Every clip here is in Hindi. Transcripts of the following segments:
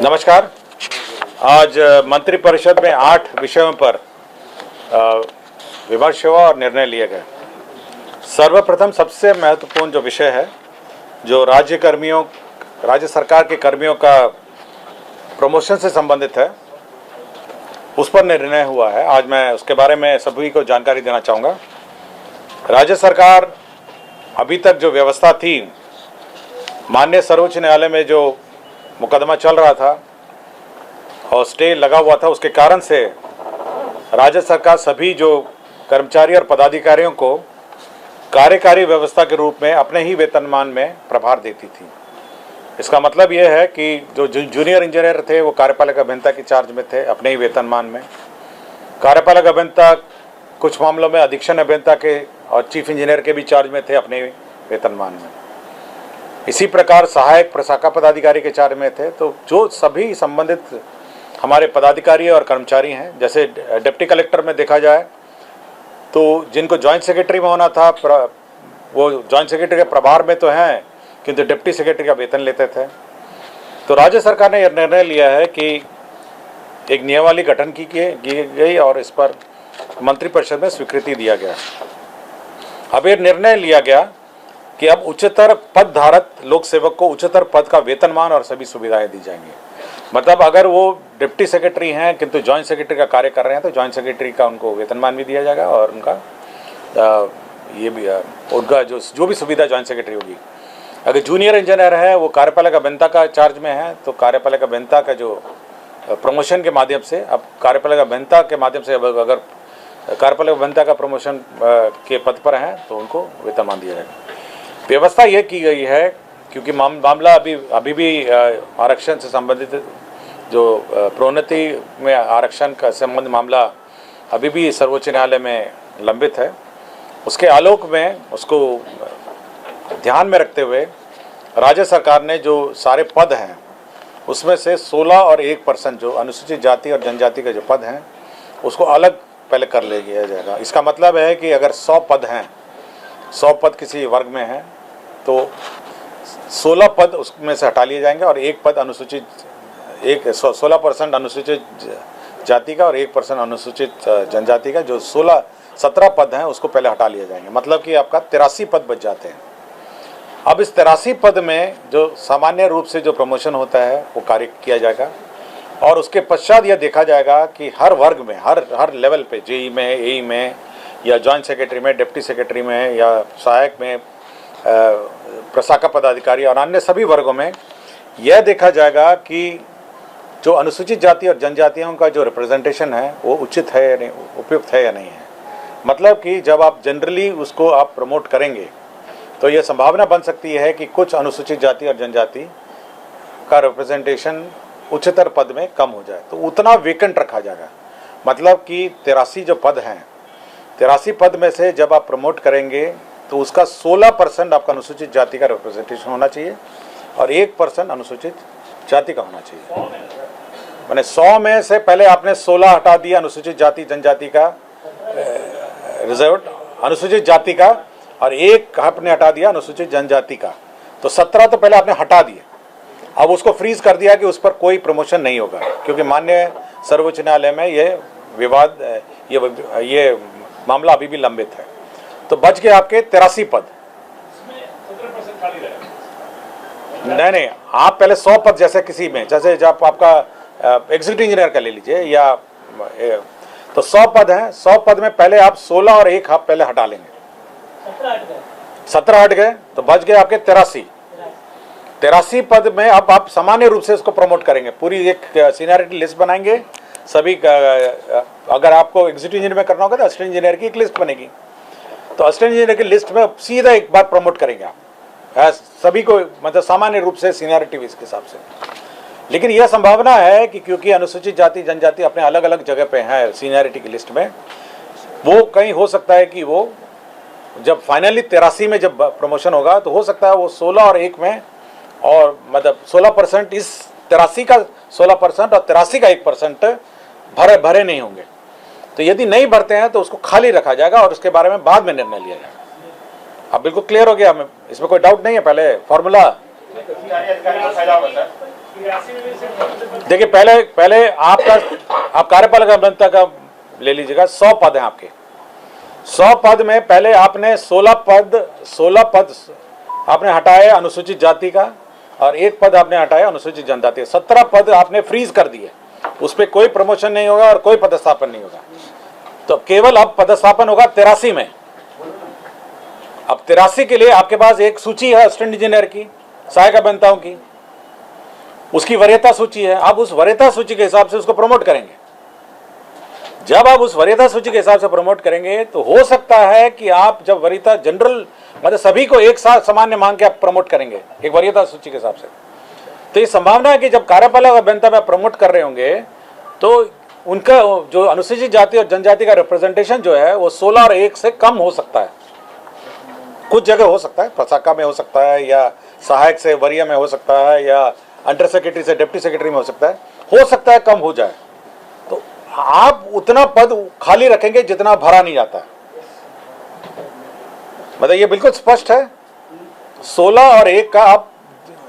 नमस्कार। आज मंत्रिपरिषद में 8 विषयों पर विमर्श हुआ और निर्णय लिए गए। सर्वप्रथम सबसे महत्वपूर्ण जो विषय है, जो राज्य सरकार के कर्मियों का प्रमोशन से संबंधित है, उस पर निर्णय हुआ है। आज मैं उसके बारे में सभी को जानकारी देना चाहूँगा। राज्य सरकार अभी तक जो व्यवस्था थी, माननीय सर्वोच्च न्यायालय में जो मुकदमा चल रहा था और स्टे लगा हुआ था, उसके कारण से राज्य सरकार सभी जो कर्मचारी और पदाधिकारियों को कार्यकारी व्यवस्था के रूप में अपने ही वेतनमान में प्रभार देती थी। इसका मतलब यह है कि जो जूनियर इंजीनियर थे वो कार्यपालक अभियंता की चार्ज में थे अपने ही वेतनमान में। कार्यपालक अभियंता कुछ मामलों में अधीक्षण अभियंता के और चीफ इंजीनियर के भी चार्ज में थे अपने वेतनमान में। इसी प्रकार सहायक प्रशाखा पदाधिकारी के चार्ज में थे। तो जो सभी संबंधित हमारे पदाधिकारी और कर्मचारी हैं, जैसे डिप्टी कलेक्टर में देखा जाए तो जिनको जॉइंट सेक्रेटरी में होना था, वो जॉइंट सेक्रेटरी के प्रभार में तो हैं, किंतु डिप्टी सेक्रेटरी का वेतन लेते थे। तो राज्य सरकार ने यह निर्णय लिया है कि एक नियमावली गठन की गई और इस पर मंत्रिपरिषद में स्वीकृति दिया गया। अब यह निर्णय लिया गया कि अब उच्चतर पद धारक लोक सेवक को उच्चतर पद का वेतनमान और सभी सुविधाएं दी जाएंगी। मतलब अगर वो डिप्टी सेक्रेटरी हैं किंतु जॉइंट सेक्रेटरी का कार्य कर रहे हैं तो जॉइंट सेक्रेटरी का उनको वेतनमान भी दिया जाएगा और उनका उनका जो भी सुविधा जॉइंट सेक्रेटरी होगी। अगर जूनियर इंजीनियर है, वो कार्यपालक अभियंता का चार्ज में है, तो कार्यपालक अभियंता का जो प्रमोशन के माध्यम से, अब कार्यपालक अभियंता के माध्यम से अगर कार्यपालक अभियंता का प्रमोशन के पद पर हैं तो उनको वेतनमान दिया जाएगा। व्यवस्था यह की गई है क्योंकि मामला अभी भी आरक्षण से संबंधित जो प्रोन्नति में आरक्षण का संबंध मामला अभी भी सर्वोच्च न्यायालय में लंबित है। उसके आलोक में उसको ध्यान में रखते हुए राज्य सरकार ने जो सारे पद हैं उसमें से 16 और 1% जो अनुसूचित जाति और जनजाति के जो पद हैं उसको अलग पहले कर लिया जाएगा। इसका मतलब है कि अगर 100 पद हैं, 100 पद किसी वर्ग में हैं तो 16 पद उसमें से हटा लिए जाएंगे और 16% अनुसूचित जाति का और 1% अनुसूचित जनजाति का, जो 17 पद हैं उसको पहले हटा लिए जाएंगे। मतलब कि आपका 83 पद बच जाते हैं। अब इस 83 पद में जो सामान्य रूप से जो प्रमोशन होता है वो कार्य किया जाएगा और उसके पश्चात यह देखा जाएगा कि हर वर्ग में, हर लेवल पे, जेई में, एई में या जॉइंट सेक्रेटरी में, डिप्टी सेक्रेटरी में या सहायक में, प्रशाखा पदाधिकारी और अन्य सभी वर्गों में यह देखा जाएगा कि जो अनुसूचित जाति और जनजातियों का जो रिप्रेजेंटेशन है वो उचित है या नहीं, उपयुक्त है या नहीं है। मतलब कि जब आप जनरली उसको आप प्रमोट करेंगे तो यह संभावना बन सकती है कि कुछ अनुसूचित जाति और जनजाति का रिप्रेजेंटेशन उच्चतर पद में कम हो जाए, तो उतना वेकेंट रखा जाएगा। मतलब कि 83 जो पद हैं, 83 पद में से जब आप प्रमोट करेंगे तो उसका 16% आपका अनुसूचित जाति का रिप्रेजेंटेशन होना चाहिए और 1% अनुसूचित जाति का होना चाहिए। मैंने 100 में से पहले आपने 16 हटा दिया अनुसूचित जाति जनजाति का, रिजर्व अनुसूचित जाति का, और 1 आपने हटा दिया अनुसूचित जनजाति का, तो 17 तो पहले आपने हटा दिए। अब उसको फ्रीज कर दिया कि उस पर कोई प्रमोशन नहीं होगा क्योंकि माननीय सर्वोच्च न्यायालय में ये विवाद, ये मामला अभी भी लंबित है। तो बच गए आपके 83 पद। नहीं, आप पहले 100 पद, जैसे किसी में, जैसे जब आपका एग्जीक्यूटिव इंजीनियर का ले लीजिए या तो 100 पद हैं, 100 पद में पहले आप 16 और 1 आप पहले हटा लेंगे, 17 हट गए तो बच गए आपके 83 पद में। अब आप सामान्य रूप से इसको प्रमोट करेंगे, पूरी एक सीनियरिटी लिस्ट बनाएंगे सभी का। अगर आपको एग्जीक्यूटिव इंजीनियर में करना होगा तो असिस्टेंट इंजीनियर की एक लिस्ट बनेगी, तो असिस्टेंट इंजीनियर की लिस्ट में सीधा एक बार प्रमोट करेंगे आप सभी को, मतलब सामान्य रूप से सीनियरिटी के हिसाब से। लेकिन यह संभावना है कि क्योंकि अनुसूचित जाति जनजाति अपने अलग अलग जगह पे हैं सीनियरिटी की लिस्ट में, वो कहीं हो सकता है कि वो जब फाइनली 83 में जब प्रमोशन होगा तो हो सकता है वो 16 और 1 में, और मतलब 16% इस 83 का 16% और 83 का 1% भरे नहीं होंगे। तो यदि नहीं भरते हैं तो उसको खाली रखा जाएगा और उसके बारे में बाद में निर्णय लिया जाएगा। अब बिल्कुल क्लियर हो गया, हमें इसमें कोई डाउट नहीं है। पहले फॉर्मूला देखिए, पहले आप कार्यपालक अभियंता का ले लीजिएगा, 100 पद हैं आपके। 100 पद में पहले आपने 16 पद आपने हटाए अनुसूचित जाति का, और 1 पद आपने हटाया अनुसूचित जनजाति। 17 पद आपने फ्रीज कर दिए, उस पर कोई प्रमोशन नहीं होगा और कोई पदस्थापन नहीं होगा। तो केवल अब पदस्थापन होगा 83 में। अब 83 के लिए आपके पास एक सूची है असिस्टेंट इंजीनियर की, सहायक अभियंताओं की, उसकी वरीयता सूची है। आप उस वरीयता सूची के हिसाब से उसको प्रमोट करेंगे। जब आप उस वरीयता सूची के हिसाब से प्रमोट करेंगे तो हो सकता है कि आप जब वरीयता जनरल मतलब सभी को एक साथ सामान्य मांग के आप प्रमोट करेंगे एक वरीयता सूची के हिसाब से, तो ये संभावना है कि जब कार्यपालक अभियंता में प्रमोट कर रहे होंगे तो उनका जो अनुसूचित जाति और जनजाति का रिप्रेजेंटेशन जो है वो 16 और 1 से कम हो सकता है। कुछ जगह हो सकता है, प्रशाखा में हो सकता है, या सहायक से वरीय में हो सकता है, या अंडर सेक्रेटरी से डिप्टी सेक्रेटरी में हो सकता है कम हो जाए। तो आप उतना पद खाली रखेंगे जितना भरा नहीं जाता है। मतलब ये बिल्कुल स्पष्ट है। 16 और 1 का आप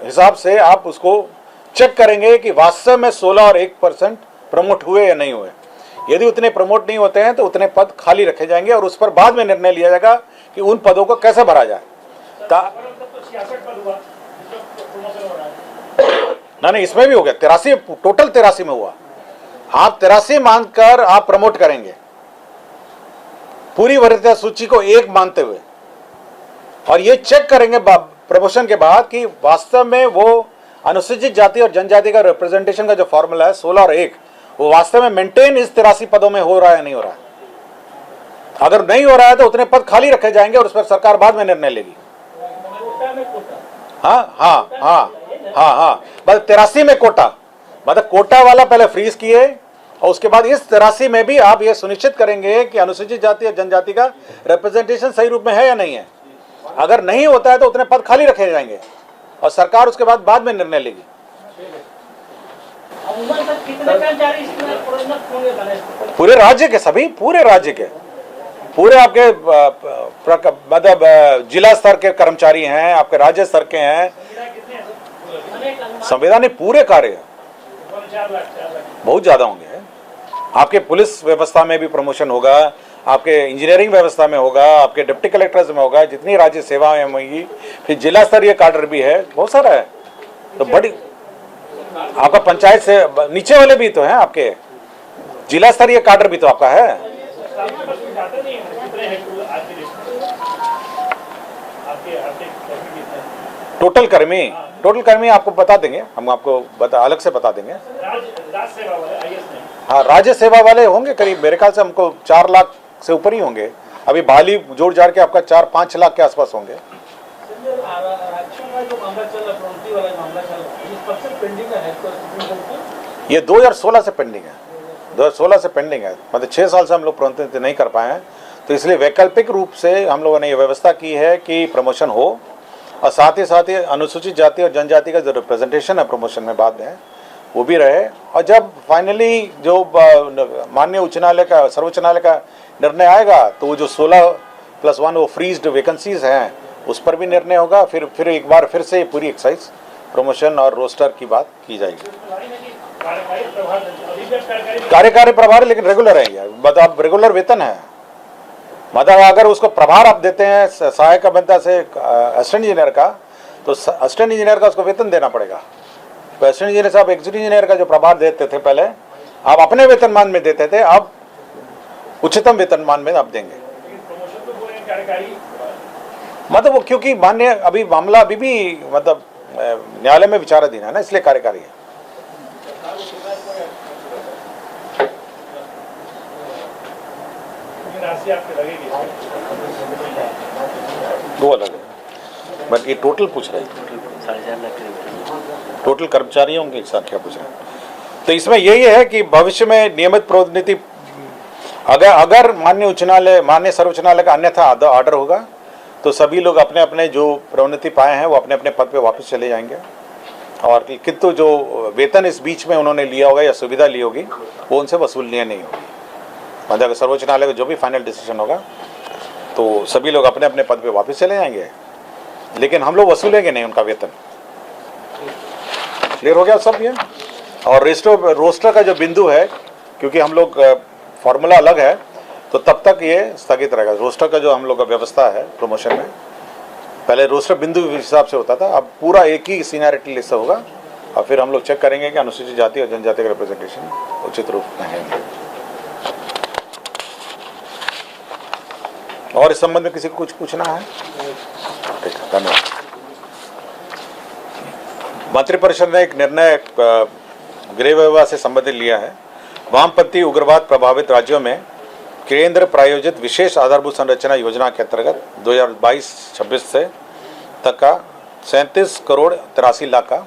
हिसाब से आप उसको चेक करेंगे कि वास्तव में 16 और 1% प्रमोट हुए या नहीं हुए। यदि उतने प्रमोट नहीं होते हैं तो उतने पद खाली रखे जाएंगे और उस पर बाद में निर्णय लिया जाएगा कि उन पदों को कैसे भरा जाए। नहीं, इसमें भी हो गया 83, टोटल 83 में हुआ। आप 83 मानकर आप प्रमोट करेंगे पूरी वरीयता सूची को 1 मानते हुए, और ये चेक करेंगे प्रमोशन के बाद कि वास्तव में वो अनुसूचित जाति और जनजाति का रिप्रेजेंटेशन का जो फॉर्मूला है 16 और 1 वो वास्तव में मेंटेन इस 83 पदों में हो रहा है नहीं हो रहा है। अगर नहीं हो रहा है तो उतने पद खाली रखे जाएंगे और उस पर सरकार बाद में निर्णय लेगी। हाँ, बस 83 में कोटा, मतलब कोटा वाला पहले फ्रीज किए और उसके बाद इस 83 में भी आप ये सुनिश्चित करेंगे कि अनुसूचित जाति और जनजाति का रिप्रेजेंटेशन सही रूप में है या नहीं है। अगर नहीं होता है तो उतने पद खाली रखे जाएंगे और सरकार उसके बाद में निर्णय लेगी। पूरे राज्य के सभी, पूरे राज्य के पूरे आपके मतलब जिला स्तर के कर्मचारी हैं, आपके राज्य स्तर के हैं, संवैधानिक पूरे कार्य बहुत ज्यादा होंगे। आपके पुलिस व्यवस्था में भी प्रमोशन होगा, आपके इंजीनियरिंग व्यवस्था में होगा, आपके डिप्टी कलेक्टर्स में होगा, जितनी राज्य सेवाएं होंगी, फिर जिला स्तरीय काडर भी है, बहुत सारा है। तो बड़ी आपका पंचायत से नीचे वाले भी तो हैं, आपके जिला स्तरीय काडर भी तो आपका है। टोटल कर्मी आपको बता देंगे, हम आपको अलग से बता देंगे। हाँ, राज्य सेवा वाले होंगे करीब, मेरे ख्याल से हमको 4 लाख से ऊपर ही होंगे। अभी बहाली जोड़ जाड़ के आपका 4-5 लाख के आसपास होंगे। ये 2016 से पेंडिंग है, 2016 से पेंडिंग है, मतलब 6 साल से हम लोग प्रोन्नति नहीं कर पाए हैं। तो इसलिए वैकल्पिक रूप से हम लोगों ने ये व्यवस्था की है कि प्रमोशन हो और साथ ही अनुसूचित जाति और जनजाति का जो रिप्रेजेंटेशन है प्रमोशन में बाद में वो भी रहे। और जब फाइनली जो माननीय उच्च न्यायालय का, सर्वोच्च न्यायालय का निर्णय आएगा तो वो जो 16+1 वो फ्रीज्ड वैकेंसीज हैं उस पर भी निर्णय होगा। फिर एक बार फिर से पूरी एक्साइज प्रमोशन और रोस्टर की बात की जाएगी। कार्यकारी प्रभार लेकिन रेगुलर है, मतलब रेगुलर वेतन है। मतलब अगर उसको प्रभार आप देते हैं सहायक अभियंता से असिस्टेंट इंजीनियर का, तो असिस्टेंट इंजीनियर का उसको वेतन देना पड़ेगा। तो असिस्टेंट इंजीनियर साहब एग्जीक्यूटिव इंजीनियर का जो प्रभार देते थे पहले, आप अपने वेतनमान में देते थे, अब उच्चतम वेतनमान में आप देंगे। मतलब वो क्योंकि मान्य अभी मामला अभी भी मतलब न्यायालय में विचाराधीन है ना, इसलिए कार्यकारी है। दो अलग है, बट ये टोटल पूछ रहे हैं, टोटल कर्मचारियों की संख्या पूछ रहे हैं। तो इसमें यही है कि भविष्य में नियमित प्रोन्नति अगर माननीय उच्च न्यायालय, माननीय सर्वोच्च न्यायालय का अन्यथा ऑर्डर होगा तो सभी लोग अपने अपने जो प्रोन्नति पाए हैं वो अपने अपने पद पे वापस चले जाएंगे। और किंतु जो वेतन इस बीच में उन्होंने लिया होगा या सुविधा ली होगी वो उनसे वसूलनीय नहीं होगी। मतलब सर्वोच्च न्यायालय का जो भी फाइनल डिसीजन होगा तो सभी लोग अपने अपने पद पे वापस चले जाएंगे, लेकिन हम लोग वसूलेंगे नहीं उनका वेतन। क्लियर हो गया सब ये। और रोस्टर का जो बिंदु है, क्योंकि हम लोग फॉर्मूला अलग है, तो तब तक ये स्थगित रहेगा। रोस्टर का जो हम लोग का व्यवस्था है प्रमोशन में, पहले रोस्टर बिंदु के हिसाब से होता था, अब पूरा एक ही सीनियरिटी लिस्ट होगा और फिर हम लोग चेक करेंगे कि अनुसूचित जाति और जनजाति का रिप्रेजेंटेशन उचित रूप में है। और इस संबंध में किसी को कुछ पूछना है? ठीक है, धन्यवाद। मंत्रिपरिषद ने एक निर्णय गृह विभाग से संबंधित लिया है। वामपंथी उग्रवाद प्रभावित राज्यों में केंद्र प्रायोजित विशेष आधारभूत संरचना योजना के अंतर्गत 2022-26 से तक का 37 करोड़ 83 लाख का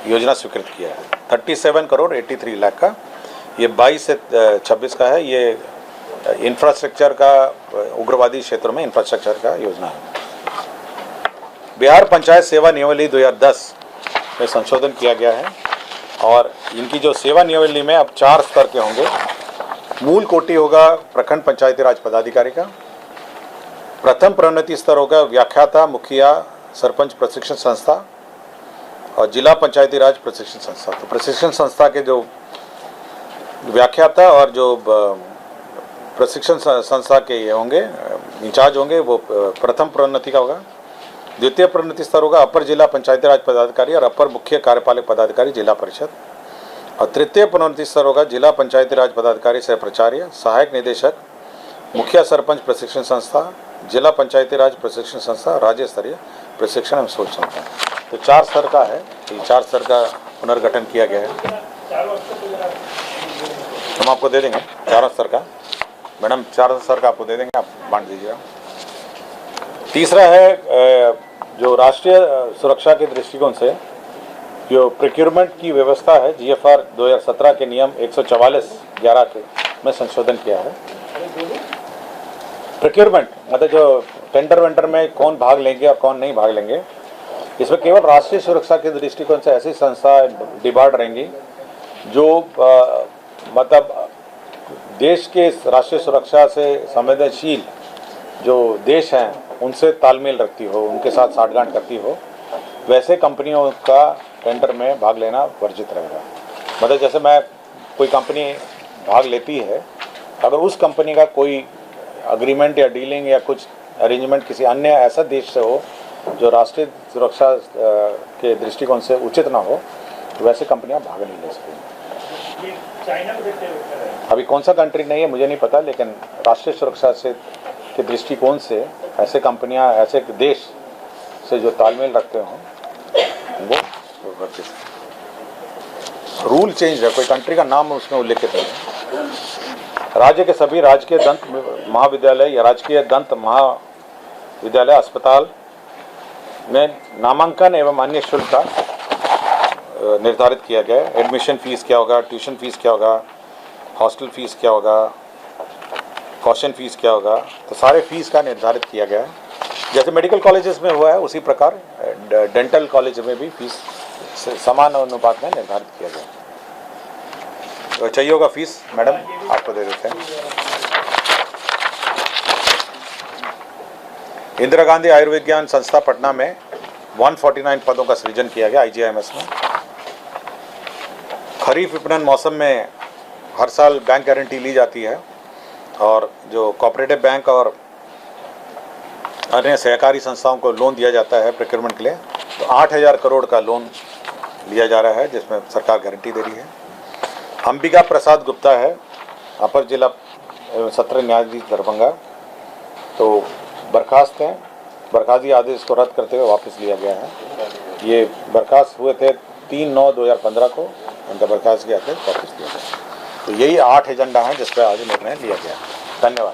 योजना स्वीकृत किया है। 37 करोड़ 83 लाख का ये 22 से 26 का है। ये इंफ्रास्ट्रक्चर का, उग्रवादी क्षेत्रों में इंफ्रास्ट्रक्चर का योजना है। बिहार पंचायत सेवा नियमावली 2010 में संशोधन किया गया है और इनकी जो सेवा नियमावली में अब 4 स्तर के होंगे। मूल कोटि होगा प्रखंड पंचायती राज पदाधिकारी का, प्रथम प्रोन्नति स्तर होगा व्याख्याता, मुखिया, सरपंच प्रशिक्षण संस्था और जिला पंचायती राज प्रशिक्षण संस्था। तो प्रशिक्षण संस्था के जो व्याख्याता और जो प्रशिक्षण संस्था के ये होंगे, इंचार्ज होंगे, वो प्रथम प्रोन्नति का होगा। द्वितीय प्रोन्नति स्तर होगा अपर जिला पंचायती राज पदाधिकारी और अपर मुख्य कार्यपालक पदाधिकारी जिला परिषद। और तृतीय प्रोन्नति स्तर होगा जिला पंचायती राज पदाधिकारी सह प्राचार्य, सहायक निदेशक, मुखिया सरपंच प्रशिक्षण संस्था, जिला पंचायती राज प्रशिक्षण संस्था, राज्य स्तरीय प्रशिक्षण एवं सोच संस्था। तो 4 स्तर का है। तो 4 स्तर का पुनर्गठन किया गया है। हम आपको दे देंगे 4 स्तर का, मैडम 4 स्तर का आपको दे देंगे, आप बांट दीजिएगा। तीसरा है जो राष्ट्रीय सुरक्षा के दृष्टिकोण से जो प्रोक्योरमेंट की व्यवस्था है, GFR 2017 के नियम 144(11) के में संशोधन किया है। प्रोक्योरमेंट मतलब जो टेंडर वेंडर में कौन भाग लेंगे और कौन नहीं भाग लेंगे, इसमें केवल राष्ट्रीय सुरक्षा के दृष्टिकोण से ऐसी संस्था डिबार्ड रहेंगी जो मतलब देश के राष्ट्रीय सुरक्षा से संवेदनशील जो देश हैं उनसे तालमेल रखती हो, उनके साथ साठगांठ करती हो, वैसे कंपनियों का टेंडर में भाग लेना वर्जित रहेगा। मतलब जैसे मैं कोई कंपनी भाग लेती है, अगर उस कंपनी का कोई अग्रीमेंट या डीलिंग या कुछ अरेंजमेंट किसी अन्य ऐसा देश से हो जो राष्ट्रीय सुरक्षा के दृष्टिकोण से उचित ना हो, तो वैसे कंपनियां भाग नहीं ले सकेंगी। अभी कौन सा कंट्री नहीं है मुझे नहीं पता, लेकिन राष्ट्रीय सुरक्षा से के दृष्टिकोण से ऐसे कंपनियां, ऐसे देश से जो तालमेल रखते हों वो रूल चेंज है, कोई कंट्री का नाम उसमें उल्लेखित है। राज्य के सभी राजकीय दंत महाविद्यालय या राजकीय दंत महाविद्यालय अस्पताल में नामांकन एवं अन्य शुल्क का निर्धारित किया गया है। एडमिशन फीस क्या होगा, ट्यूशन फीस क्या होगा, हॉस्टल फीस क्या होगा, कॉशन फीस क्या होगा, तो सारे फीस का निर्धारित किया गया है। जैसे मेडिकल कॉलेजेस में हुआ है उसी प्रकार डेंटल कॉलेज में भी फीस समान अनुपात में निर्धारित किया गया। तो चाहिए होगा फीस मैडम आपको दे देते हैं। इंदिरा गांधी आयुर्विज्ञान संस्था पटना में 149 पदों का सृजन किया गया IGIMS में। खरीफ विपणन मौसम में हर साल बैंक गारंटी ली जाती है और जो कोऑपरेटिव बैंक और अन्य सहकारी संस्थाओं को लोन दिया जाता है प्रोक्योरमेंट के लिए। तो 8000 करोड़ का लोन लिया जा रहा है जिसमें सरकार गारंटी दे रही है। अंबिका प्रसाद गुप्ता है अपर जिला सत्र न्यायाधीश दरभंगा, तो बर्खास्त हैं। बर्खास्ती आदेश को रद्द करते हुए वापस लिया गया है। ये बर्खास्त हुए थे 3/9/2015 को, उनका बर्खास्त किया था वापस लिया गया। तो यही 8 एजेंडा हैं जिस पर आज निर्णय लिया गया। धन्यवाद।